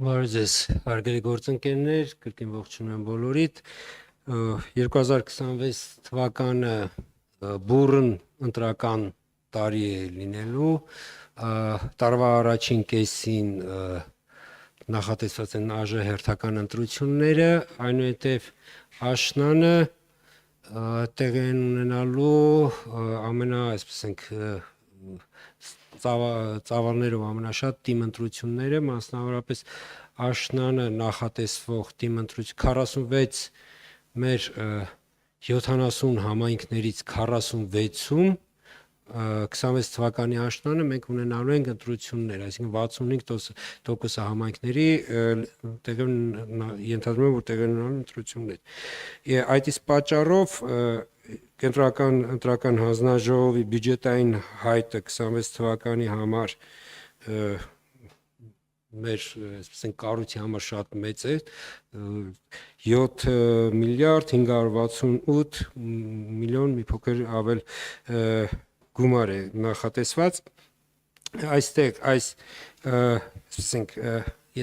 Բարև ձեզ, հարգելի գործընկերներ, կրկին ողջունում եմ բոլորիդ։ 2026 թվականը բուռն ընտրական տարի է լինելու, տարվա առաջին կեսին նախատեսված են ԱԺ հերթական ընտրությունները, այնուհետև աշնանը տեղի են ունենալու ծավալներով ամենաշատ թիմ ընտրությունները, մասնավորապես աշնանը նախատեսվող թիմ ընտրություն 46 մեր 70 համայնքներից 46-ում 26 թվականի աշնանը մենք ունենալու ենք ընտրություններ, այսինքն 65% համայնքների ենթադրում եմ, որ տեղի ունենալու ընտրություններ։ Այդ իսկ պատճառով Կենտրոնական ընտրական հանձնաժողովի բյուջետային հայտը 26 թվականի համար մեր կառույցի համար շատ մեծ է, 7 միլիարդ 568 միլիոն մի փոքր ավել գումար է նախատեսված։ Այստեղ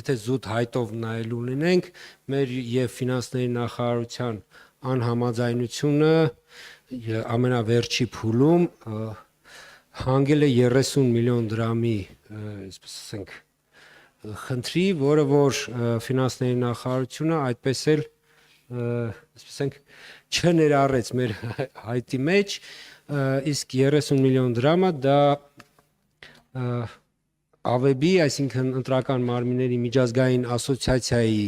եթե զուտ հայտով նայելու լինենք, մեր եւ ֆինանսների նախարարության անհամաձայնությունը ամենավերջի փուլում հանգել է 30 միլիոն դրամի, խնդրի, որը որ ֆինանսների նախարարությունը այդպես էլ չներառեց մեր հայտի մեջ, իսկ 30 միլիոն դրամը դա ԱՎԲ-ի, այսինքն ընտրական մարմինների միջազգային ասոցիացիայի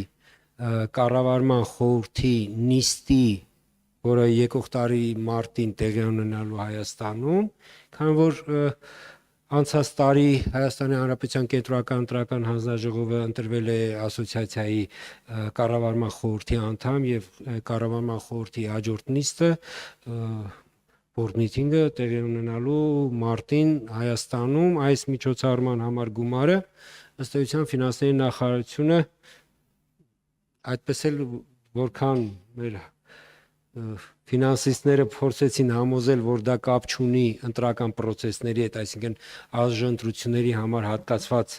կառավարման խորհրդի նիստի, որը եկող տարի մարտին տեղի ունենալու Հայաստանում, քանի որ անցած տարի Հայաստանի Հանրապետության Կենտրոնական ընտրական հանձնաժողովը ընտրվել է ասոցիացիայի կառավարման խորհրդի անդամ եւ կառավարման խորհրդի հաջորդ նիստը board meeting-ը տեղի ունենալու մարտին Հայաստանում, այս միջոցառման համար գումարը ըստ էության ֆինանսների նախարարությունը այդպես էլ որքան մեր ֆինանսիստները փորձեցին համոզել, որ դա կապ չունի ընտրական process-ների հետ, այսինքն ԱԺ ընտրությունների համար հատկացված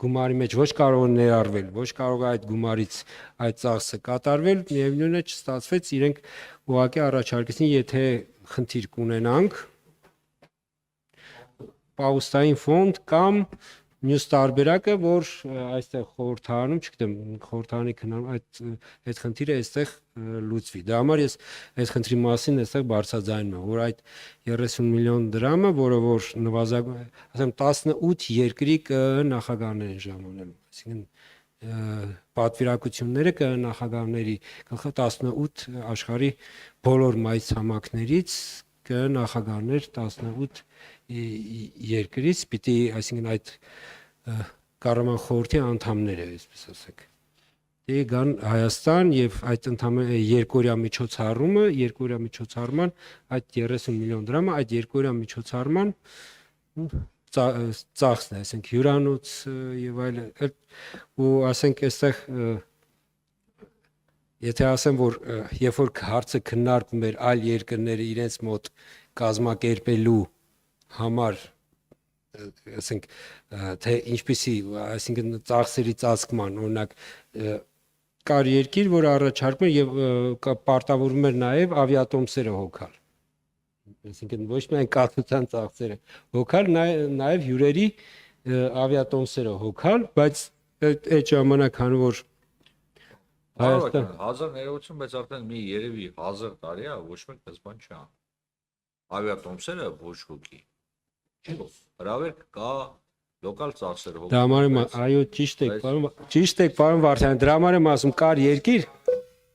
գումարի մեջ ոչ կարող է ներառվել, ոչ կարող է այդ գումարից այդ ծախսը կատարվել, միևնույն է չստացվեց, իրենք ուղղակի առաջարկեցին, եթե խնդիր կունենանք, պաուստային ֆոնդ կամ մյուս տարբերակը, որ այստեղ խորհրդարանում, չգիտեմ, խորհրդարանի քննարկում այդ խնդիրը այստեղ լուծվի։ Դա համար ես այդ խնդրի մասին այստեղ բարձրաձայնում եմ, որ այդ 30 միլիոն դրամը, որը որ նվազագույն, ասեմ 18 երկրի նախագահներ են ժամանելու, այսինքն պատվիրակությունները նախագահների 18 աշխարհի բոլոր մայրցամաքներից նախագահներ 18 երկրից պիտի, այսինքն այդ կառավարման խորհրդի անդամները, այսպես ասենք, գան Հայաստան եւ այդ ընդհանուր երկօրյա միջոցառման այդ 30 միլիոն դրամը այդ երկօրյա միջոցառման ծախսն է, այսինքն հյուրանոց եւ այլն, ու ասենք այստեղ եթե ասեմ, որ երբ որ հարցը քննարկվում էր այլ երկրները իրենց մոտ կազմակերպելու համար, ասենք, թե ինչպիսի, այսինքն ծախսերի ծածկման, օրինակ կար երկիր, որ առաջարկում էր եւ պարտավորում էր նաեւ ավիատոմսերը հոգալ, այսինքն ոչ միայն կաթության ծախսերը հոգալ, նաեւ հյուրերի ավիատոմսերը հոգալ, բայց այդ ժամանակ քանի որ Հայաստան 1000 ներողություն, բայց արդեն մի երևի 1000 տարի է, ոչ մեկ պես բան չի անում։ Ավիատոմսերը ոչ ոքի։ Հրավերք կա, լոկալ ծախսեր հոգ։ Դա համար եմ, այո, ճիշտ եք, պարոն Վարդանյան, դրա համար եմ ասում, կար երկիր,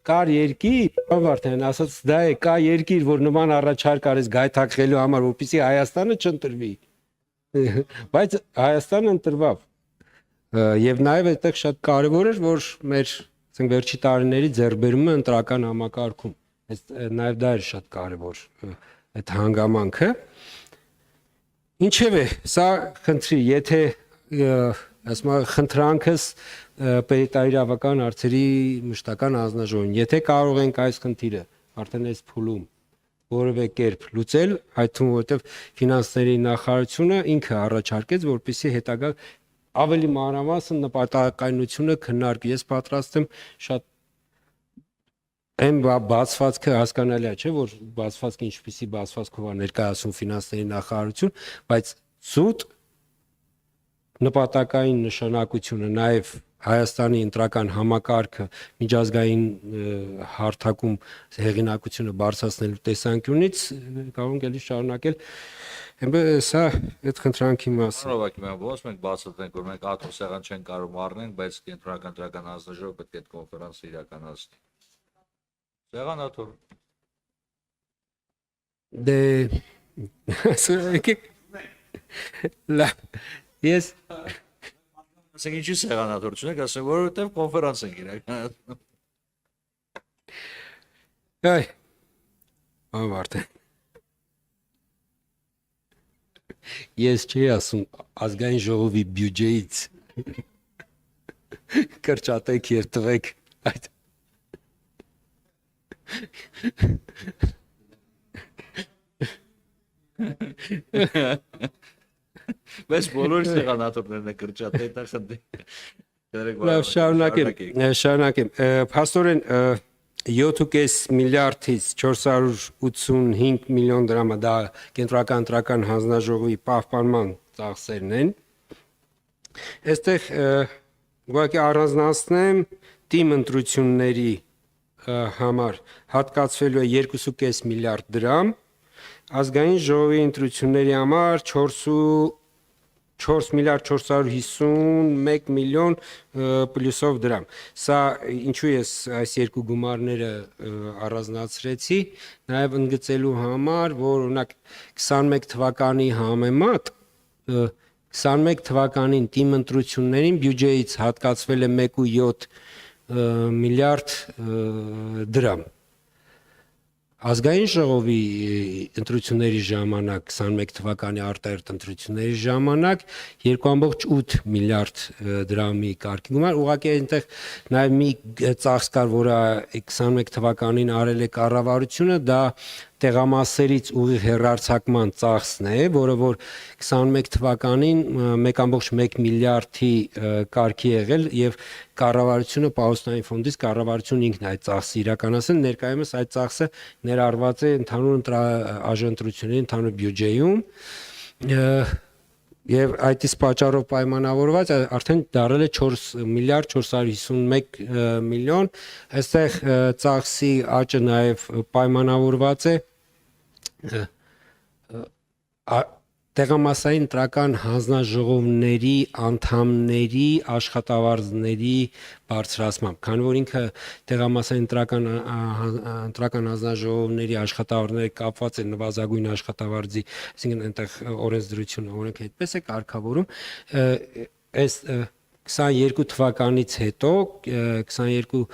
պարոն Վարդանյան, ասած դա է, կա երկիր, որ նման առաջարկ արեց գայթակղելու համար, որպեսզի Հայաստանը չընտրվի։ Բայց Հայաստանը ընտրվավ։ Եվ նաև այդտեղ շատ կարևոր էր, որ մեր վերջի տարիների ձեռքբերումը ընտրական համակարգում, նաև դա էր շատ կարևոր այդ հանգամանքը։ Ինչևէ, սա խնդրի, եթե ասում եմ խնդրանքս պետարավական հարցերի մշտական հանձնաժողովին, եթե կարող ենք այս խնդիրը արդեն այս փուլում որևէ կերպ լուծել, այդ թվում որտեղ ֆինանսների նախարարությունը ինքը առաջարկեց, որպեսզի հետագա ավելի մանրամասն նպատակայնությունը քննարկի։ Ես պատրաստ եմ շատ այն բացվածքը հասկանալի է, չէ՞, որ բացվածքը ինչպեսի բացվածքով է ներկայացում ֆինանսների նախարարություն, բայց զուտ նպատակային նշանակությունը նաև Հայաստանի ընտրական համակարգը միջազգային հարթակում հեղինակությունը բարձրացնելու տեսանկյունից կարող ենք էլի շարունակել սա այդ խնդրանքի մասին։ Ուղղակի մենք ոնց մենք բացատրենք, որ մենք աթոմսեղան չեն կարող առնենք, բայց կենտրոնական ընտրական հանձնաժողովը պետք է այդ կոնֆերանսը իրականացնի։ Սեղանաթոռ։ Դե ես ասենք ինչի սեղանաթոռ չունեք, ասենք որովհետև կոնֆերանս ենք իրականացնում։ Այ ավարտե։ Ես չի ասում ազգային ժողովի բյուջեից կրճատեք եւ տվեք այդ Բայց բոլոր սեղանաթոռներն է կրճատել, դա խնդի։ Լավ, շարունակեմ։ Փաստորեն 7.5 միլիարդից 485 միլիոն դրամը դա կենտրոնական ընտրական հանձնաժողովի պահպանման ծախսերն են։ Այստեղ ուղղակի առանձնացնեմ թիմ ընտրությունների համար հատկացվելու է 2.5 միլիարդ դրամ, ազգային ժողովի ընտրությունների համար 4 միլիարդ 451 միլիոն պլյուսով դրամ։ Սա ինչու ես այս երկու գումարները առանձնացրեցի, նաև ընդգծելու համար, որ օրինակ 21 թվականի համեմատ 21 թվականին թիմ ընտրություններին բյուջեից հատկացվել է 1.7 միլիարդ դրամ։ Ազգային ժողովի ընտրությունների ժամանակ 21 թվականի արտահերթ ընտրությունների ժամանակ 2.8 միլիարդ դրամի կարգի գումար, ուղղակի այնտեղ նաև մի ծախս կար, որը 21 թվականին արել է կառավարությունը, դա տեղամասերից ուղիղ հեռարձակման ծախսն է, որը որ 21 թվականին 1.1 միլիարդի կարգի եղել եւ կառավարությունը Պաուստինի ֆոնդից կառավարությունն ինքն այդ ծախսը իրականացնել, ներկայումս այդ ծախսը ներառված է ընդհանուր աժընտրությունների ընդհանուր բյուջեում եւ այդից պատճառով պայմանավորված արդեն դարել է 4 միլիարդ 451 միլիոն, այստեղ ծախսի աճը նաեւ պայմանավորված է տեղամասային ընտրական հանձնաժողովների անդամների աշխատավարձների բարձրացմամբ, քանի որ ինքը տեղամասային ընտրական հանձնաժողովների աշխատավարձները կապված են նվազագույն աշխատավարձի, այսինքն այնտեղ օրենսդրությունը օրենքը այդպես է կարգավորում, այս 22 թվականից հետո 22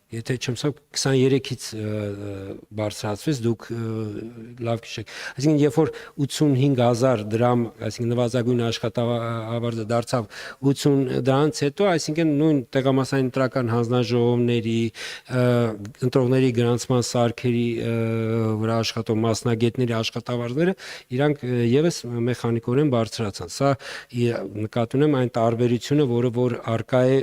եթե չեմ սխալ 23-ից բարձրացվեց, դուք լավ գիշեք։ Այսինքն երբ որ 85000 դրամ, այսինքն նվազագույն աշխատավարձը դարձավ 80 դրանից հետո, այսինքն նույն տեղամասային ընտրական հանձնաժողովների, ընտրողների գրանցման սարքերի վրա աշխատող մասնագետների աշխատավարձները իրանք եւս մեխանիկորեն բարձրացան։ Սա նկատի ունեմ այն տարբերությունը, որը որ արկա է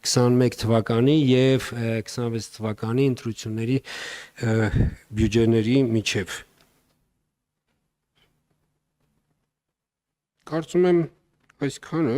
21 թվականի եւ 26 թվականի ընտրությունների բյուջեների միջև։ Կարծում եմ այսքանը